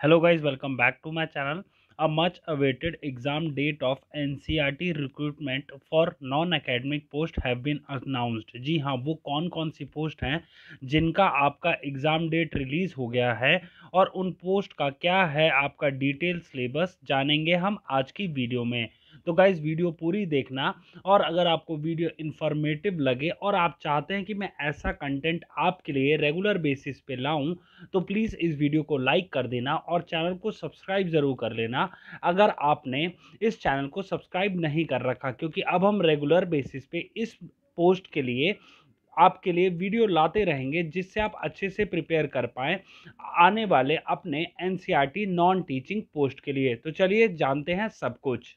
Hello guys, welcome back to my channel. A much awaited exam date of NCERT recruitment for non-academic post have been announced. जी हाँ, वो कौन कौन सी post हैं जिनका आपका exam date release हो गया है और उन पोस्ट का क्या है आपका डिटेल सिलेबस जानेंगे हम आज की वीडियो में। तो गाइज़ वीडियो पूरी देखना, और अगर आपको वीडियो इन्फॉर्मेटिव लगे और आप चाहते हैं कि मैं ऐसा कंटेंट आपके लिए रेगुलर बेसिस पे लाऊं, तो प्लीज़ इस वीडियो को लाइक कर देना और चैनल को सब्सक्राइब ज़रूर कर लेना अगर आपने इस चैनल को सब्सक्राइब नहीं कर रखा, क्योंकि अब हम रेगुलर बेसिस पे इस पोस्ट के लिए आपके लिए वीडियो लाते रहेंगे जिससे आप अच्छे से प्रिपेयर कर पाएँ आने वाले अपने एनसीईआरटी नॉन टीचिंग पोस्ट के लिए। तो चलिए जानते हैं सब कुछ।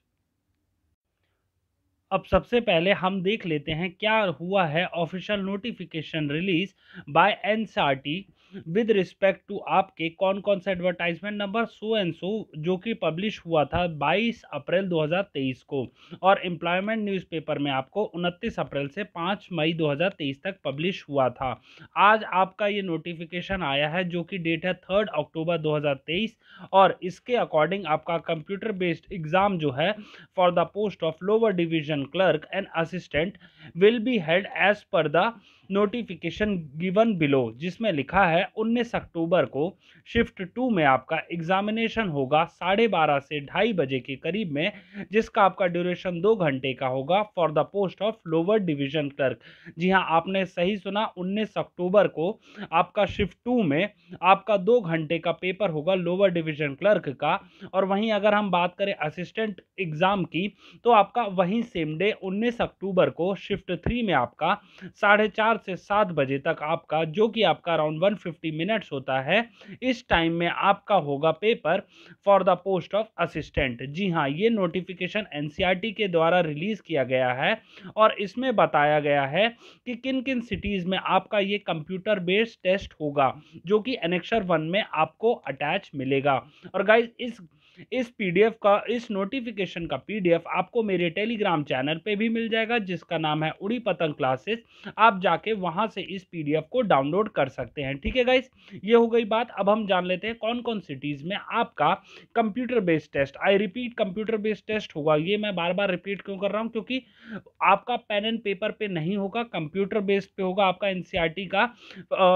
अब सबसे पहले हम देख लेते हैं क्या हुआ है official notification release by NCERT with respect to आपके कौन कौन सा advertisement number so and so, जो कि पब्लिश हुआ था 22 अप्रैल 2023 को, और एम्प्लॉयमेंट न्यूज़पेपर में आपको 29 अप्रैल से 5 मई 2023 तक पब्लिश हुआ था। आज आपका ये नोटिफिकेशन आया है जो कि डेट है 3 अक्टूबर 2023, और इसके अकॉर्डिंग आपका कंप्यूटर बेस्ड एग्ज़ाम जो है for the post of lower division clerk and assistant will be held as per the notification given below, जिसमें लिखा है 19 अक्टूबर को शिफ्ट 2 में आपका एग्जामिनेशन होगा 12:30 से 2:30 बजे के करीब में, जिसका आपका ड्यूरेशन 2 घंटे का होगा for the post of lower division clerk. जी हाँ, आपने सही सुना, 19 अक्टूबर को आपका शिफ्ट 2 में आपका 2 घंटे का पेपर होगा लोअर डिवीजन क्लर्क का। और वहीं अगर हम बात करें असिस्टेंट एग्जाम की, तो आपका वहीं सेम डे 19 अक्टूबर को शिफ्ट 3 में आपका 4:30 से 7 बजे तक आपका, जो कि आपका अराउंड 150 मिनट्स होता है, इस टाइम में आपका होगा paper for the post of assistant. जी हाँ, ये नोटिफिकेशन एनसीईआरटी के द्वारा रिलीज किया गया है और इसमें बताया गया है कि किन किन सिटीज में आपका ये कंप्यूटर बेस्ड टेस्ट होगा, जो कि एनेक्सर 1 में आपको अटैच मिलेगा। और गाइज इस पीडीएफ का, इस नोटिफिकेशन का पीडीएफ आपको मेरे टेलीग्राम चैनल पे भी मिल जाएगा जिसका नाम है उड़ी पतंग क्लासेस। आप जाके वहां से इस पीडीएफ को डाउनलोड कर सकते हैं। ठीक है गाइस, ये हो गई बात। अब हम जान लेते हैं कौन कौन सिटीज में आपका computer based test, I repeat computer based test होगा। ये मैं बार बार रिपीट क्यों कर रहा हूं, क्योंकि आपका पेन एंड पेपर पे नहीं होगा, कंप्यूटर बेस्ड पे होगा आपका एनसीईआरटी का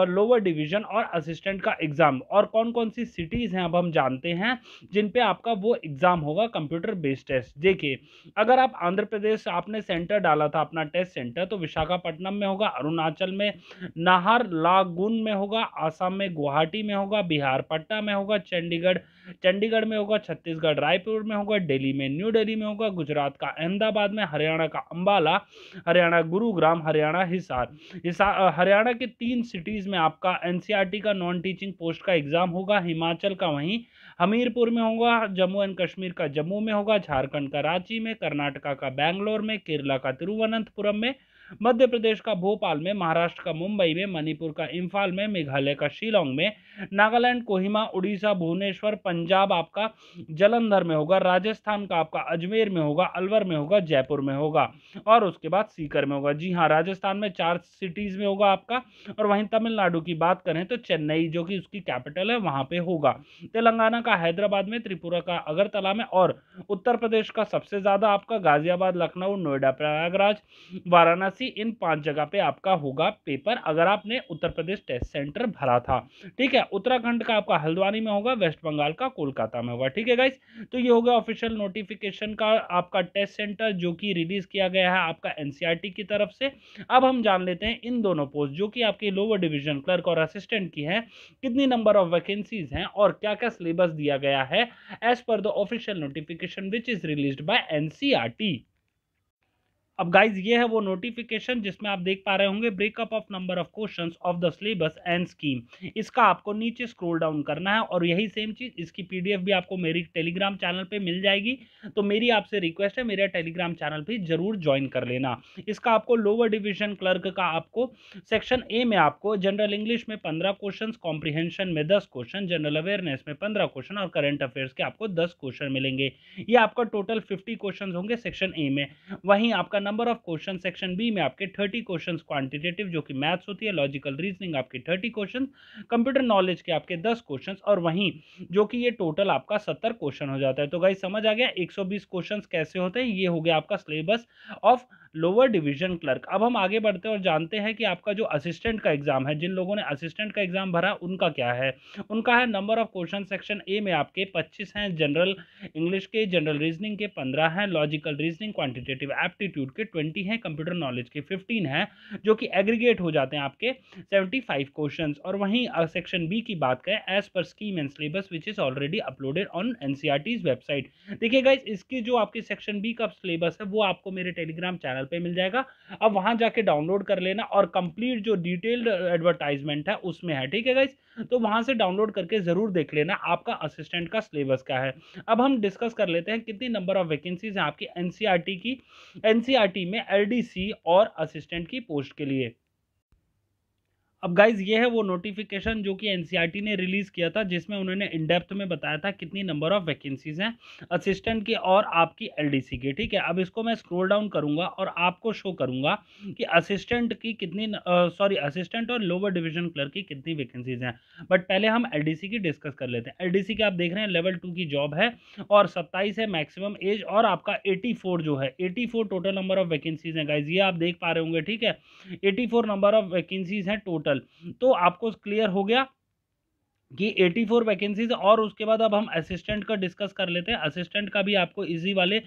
लोअर डिवीजन और असिस्टेंट का एग्जाम। और कौन कौन सी सिटीज हैं अब हम जानते हैं जिन पे आपका वो एग्जाम होगा कंप्यूटर बेस्ड टेस्ट। देखिए, अगर आप आंध्र प्रदेश आपने सेंटर डाला था अपना टेस्ट सेंटर, तो विशाखापट्टनम में होगा, अरुणाचल में नाहरलागुन में होगा, आसाम में गुवाहाटी में होगा, बिहार पटना में होगा, चंडीगढ़ में होगा, छत्तीसगढ़ रायपुर में होगा, दिल्ली में न्यू दिल्ली में होगा, गुजरात का अहमदाबाद में, हरियाणा का अंबाला, हरियाणा गुरुग्राम, हरियाणा हिसार हरियाणा के 3 सिटीज में आपका एनसीईआरटी का नॉन टीचिंग पोस्ट का एग्जाम होगा। हिमाचल का वहीं हमीरपुर में होगा, जम्मू एंड कश्मीर का जम्मू में होगा, झारखंड का रांची में, कर्नाटका का बैंगलोर में, केरला का तिरुवनंतपुरम में, मध्य प्रदेश का भोपाल में, महाराष्ट्र का मुंबई में, मणिपुर का इम्फाल में, मेघालय का शिलोंग में, नागालैंड कोहिमा, उड़ीसा भुवनेश्वर, पंजाब आपका जलंधर में होगा, राजस्थान का आपका अजमेर में होगा, अलवर में होगा, जयपुर में होगा, और उसके बाद सीकर में होगा। जी हाँ, राजस्थान में 4 सिटीज में होगा आपका। और वहीं तमिलनाडु की बात करें तो चेन्नई, जो कि उसकी कैपिटल है, वहां पे होगा। तेलंगाना का हैदराबाद में, त्रिपुरा का अगरतला में, और उत्तर प्रदेश का सबसे ज्यादा आपका गाजियाबाद, लखनऊ, नोएडा, प्रयागराज, वाराणसी, इन 5 जगह पे आपका होगा पेपर अगर आपने उत्तर प्रदेश टेस्ट सेंटर भरा था। ठीक है, उत्तराखंड का आपका हल्द्वानी में होगा, वेस्ट बंगाल का कोलकाता में होगा। ठीक है गाइस, तो ये होगा ऑफिशियल नोटिफिकेशन का आपका टेस्ट सेंटर जो कि रिलीज किया गया है आपका एनसीईआरटी की तरफ से। अब हम जान लेते हैं इन दोनों पोस्ट जो कि आपके लोअर डिवीजन क्लर्क और असिस्टेंट की है, कितनी नंबर ऑफ वैकेंसीज हैं और क्या क्या सिलेबस दिया गया है as per the official notification which is released by NCERT. अब गाइज ये है वो नोटिफिकेशन जिसमें आप देख पा रहे होंगे breakup of number of questions of the syllabus and scheme. इसका आपको नीचे स्क्रॉल डाउन करना है और यही सेम चीज, इसकी पीडीएफ भी आपको मेरी टेलीग्राम चैनल पे मिल जाएगी। तो मेरी आपसे रिक्वेस्ट है, मेरा टेलीग्राम चैनल भी जरूर ज्वाइन कर लेना। इसका आपको लोअर डिवीजन क्लर्क का आपको सेक्शन ए में आपको जनरल इंग्लिश में 15 क्वेश्चन, कॉम्प्रिहेंशन में 10 क्वेश्चन, जनरल अवेयरनेस में 15 क्वेश्चन और करंट अफेयर्स के आपको 10 क्वेश्चन मिलेंगे। ये आपका टोटल 50 क्वेश्चन होंगे सेक्शन ए में। वहीं आपका number of question section B में आपके 30 क्वेश्चन क्वांटिटेटिव जो कि मैथ्स होती है, लॉजिकल रीजनिंग आपके 30 क्वेश्चन, कंप्यूटर नॉलेज के आपके 10 क्वेश्चन, और वहीं जो कि ये टोटल आपका 70 क्वेश्चन हो जाता है। तो गाइस समझ आ गया 120 क्वेश्चन कैसे होते हैं। ये हो गया आपका syllabus of lower division clerk. अब हम आगे बढ़ते हैं और जानते हैं कि आपका जो असिस्टेंट का एग्जाम है, जिन लोगों ने असिस्टेंट का एग्जाम भरा उनका क्या है। उनका है number of question section A में आपके 25 हैं, जनरल इंग्लिश के, जनरल रीजनिंग के 15 हैं, लॉजिकल रीजनिंग क्वांटिटेटिव एप्टीट्यूड के 20 हैं, कंप्यूटर नॉलेज के 15 हैं, जो कि एग्रीगेट हो जाते हैं आपके 75 क्वेश्चंस। और वहीं सेक्शन बी की बात करें, as per scheme and syllabus which is already uploaded on NCERT's website. देखिए गाइस, इसकी जो आपकी सेक्शन बी का सिलेबस है वो आपको मेरे टेलीग्राम चैनल पे मिल जाएगा। अब वहां जाके डाउनलोड कर लेना, और कंप्लीट जो डिटेल्ड एडवर्टाइजमेंट है उसमें है, ठीक है गाइस। तो वहां से डाउनलोड करके जरूर देख लेना आपका असिस्टेंट का सिलेबस क्या है। अब हम डिस्कस कर लेते हैं कितनी नंबर ऑफ वैकेंसीज हैं आपकी एनसीईआरटी में एलडीसी और असिस्टेंट की पोस्ट के लिए। अब गाइज ये है वो नोटिफिकेशन जो कि एनसीईआरटी ने रिलीज किया था, जिसमें उन्होंने इन डेप्थ में बताया था कितनी नंबर ऑफ वैकेंसीज हैं असिस्टेंट की और आपकी एलडीसी की। ठीक है, अब इसको मैं स्क्रॉल डाउन करूंगा और आपको शो करूंगा कि असिस्टेंट की कितनी असिस्टेंट और लोअर डिवीजन क्लर्क की कितनी वैकेंसीज हैं। बट पहले हम एलडीसी की डिस्कस कर लेते हैं। एलडीसी की आप देख रहे हैं लेवल 2 की जॉब है और 27 है मैक्सिमम एज, और आपका 84 जो है 84 टोटल नंबर ऑफ वैकेंसीज हैं गाइज, ये आप देख पा रहे होंगे। ठीक है, 84 नंबर ऑफ वैकेंसीज हैं टोटल। तो आपको क्लियर हो गया कि 84 वैकेंसीज। और उसके बाद अब हम असिस्टेंट का डिस्कस कर लेते हैं। असिस्टेंट का भी आपको इजी वाले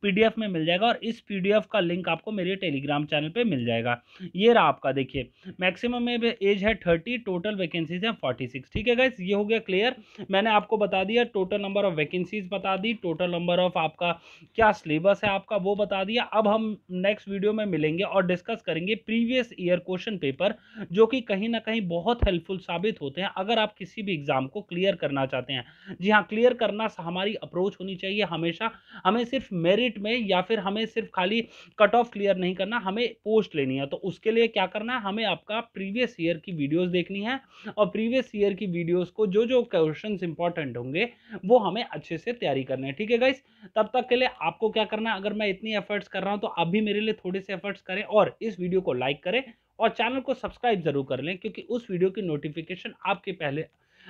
पीडीएफ में मिल जाएगा, और इस पीडीएफ का लिंक आपको मेरे टेलीग्राम चैनल पे मिल जाएगा। ये रहा आपका, देखिए मैक्सिमम में एज है 30, टोटल वैकेंसीज है 46। ठीक है गाइस, ये हो गया क्लियर। मैंने आपको बता दिया टोटल नंबर ऑफ वैकेंसीज, बता दी टोटल नंबर ऑफ आपका क्या सिलेबस है आपका वो बता दिया। अब हम नेक्स्ट वीडियो में मिलेंगे और डिस्कस करेंगे प्रीवियस ईयर क्वेश्चन पेपर, जो कि कहीं ना कहीं बहुत हेल्पफुल साबित होते हैं अगर आप किसी भी एग्जाम को क्लियर करना चाहते हैं। जी हाँ, क्लियर करना हमारी अप्रोच होनी चाहिए हमेशा। हमें सिर्फ मेरिट में या फिर हमें सिर्फ खाली कट ऑफ क्लियर नहीं करना, हमें पोस्ट लेनी है। तो उसके लिए क्या करना है, हमें आपका प्रीवियस ईयर की वीडियोस देखनी है, और प्रीवियस ईयर की वीडियोस को जो जो क्वेश्चंस इंपॉर्टेंट होंगे वो हमें अच्छे से तैयारी करने हैं। ठीक है गाइस, तब तक के लिए आपको क्या करना है, अगर मैं इतनी एफर्ट्स कर रहा हूं तो आप भी मेरे लिए थोड़े से एफर्ट्स करें और इस वीडियो को लाइक करें और चैनल को सब्सक्राइब जरूर कर लें, क्योंकि उस वीडियो की नोटिफिकेशन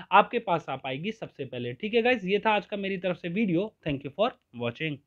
आपके पास आ पाएगी सबसे पहले। ठीक है गाइस, ये था आज का मेरी तरफ से video. Thank you for watching.